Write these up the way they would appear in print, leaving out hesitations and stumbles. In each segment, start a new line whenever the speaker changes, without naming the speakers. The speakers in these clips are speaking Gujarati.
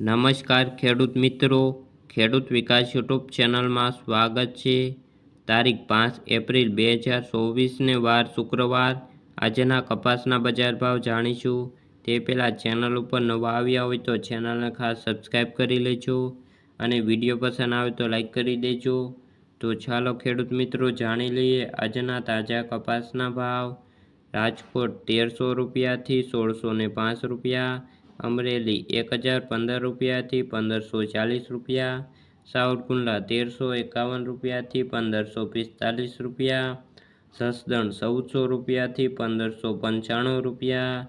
નમસ્કાર ખેડૂત મિત્રો, ખેડૂત વિકાસ યુટ્યુબ ચેનલમાં સ્વાગત છે। તારીખ 5 એપ્રિલ 2024ને વાર શુક્રવાર। આજના કપાસના બજાર ભાવ જાણીશું। તે પહેલાં ચેનલ ઉપર નવા આવ્યા હોય તો ચેનલને ખાસ સબસ્ક્રાઈબ કરી લેજો અને વિડીયો પસંદ આવે તો લાઈક કરી દેજો। તો ચાલો ખેડૂત મિત્રો જાણી લઈએ આજના તાજા કપાસના ભાવ। રાજકોટ 1300 રૂપિયાથી 1605 રૂપિયા, અમરેલી 1015 રૂપિયાથી 1540 રૂપિયા, સાવરકુંડલા 1351 રૂપિયાથી 1545 રૂપિયા, જસદણ 1400 રૂપિયાથી 1595 રૂપિયા,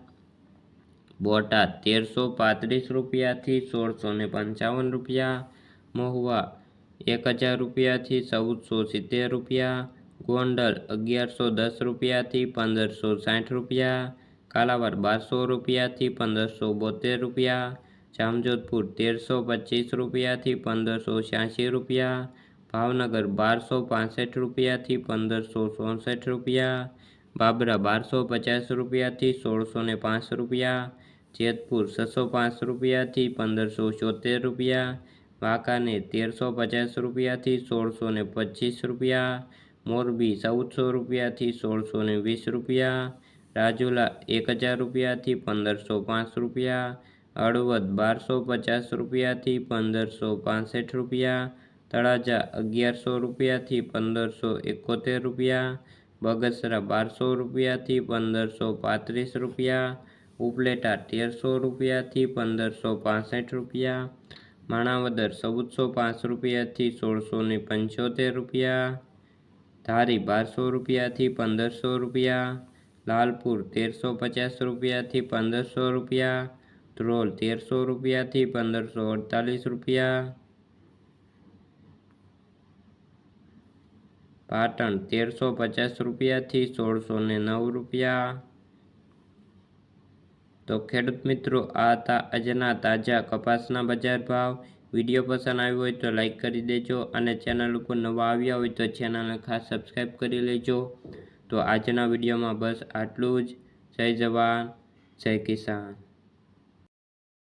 બોટાદ 1335 રૂપિયાથી 1655 રૂપિયા, મહુવા 1000 રૂપિયાથી 1470 રૂપિયા, ગોંડલ 1110 રૂપિયાથી 1560 રૂપિયા, કાલાવાડ 1200 રૂપિયાથી 1572 રૂપિયા, જામજોધપુર 1325 રૂપિયાથી 1586 રૂપિયા, ભાવનગર 1265 રૂપિયાથી 1564 રૂપિયા, બાબરા 1250 રૂપિયાથી 1605 રૂપિયા, જેતપુર 605 રૂપિયાથી 1574 રૂપિયા, વાંકાનેર 1350 રૂપિયાથી 1625 રૂપિયા, મોરબી 1400 રૂપિયાથી 1620 રૂપિયા, રાજુલા 1000 રૂપિયાથી 1505 રૂપિયા, હળવદ 1250 રૂપિયાથી 1565 રૂપિયા, તળાજા 1100 રૂપિયાથી 1571 રૂપિયા, બગસરા 1200 રૂપિયાથી 1535 રૂપિયા, ઉપલેટા 1300 રૂપિયાથી 1565 રૂપિયા, માણાવદર 1405 રૂપિયાથી 1675 રૂપિયા, ધારી 1200 રૂપિયાથી 1500 રૂપિયા, લાલપુર 1350 રૂપિયાથી 1500 રૂપિયા, ધ્રોલ 1300 રૂપિયાથી 1548 રૂપિયા, પાટણ 1350 રૂપિયાથી 1609 રૂપિયા। તો ખેડૂત મિત્રો આ હતા આજના તાજા કપાસના બજાર ભાવ। વિડીયો પસંદ આવ્યો હોય તો લાઈક કરી દેજો અને ચેનલ ઉપર નવા આવ્યા હોય તો ચેનલને ખાસ સબસ્ક્રાઈબ કરી લેજો। તો આજના વિડીયોમાં બસ આટલું જ। જય જવાન, જય કિસાન।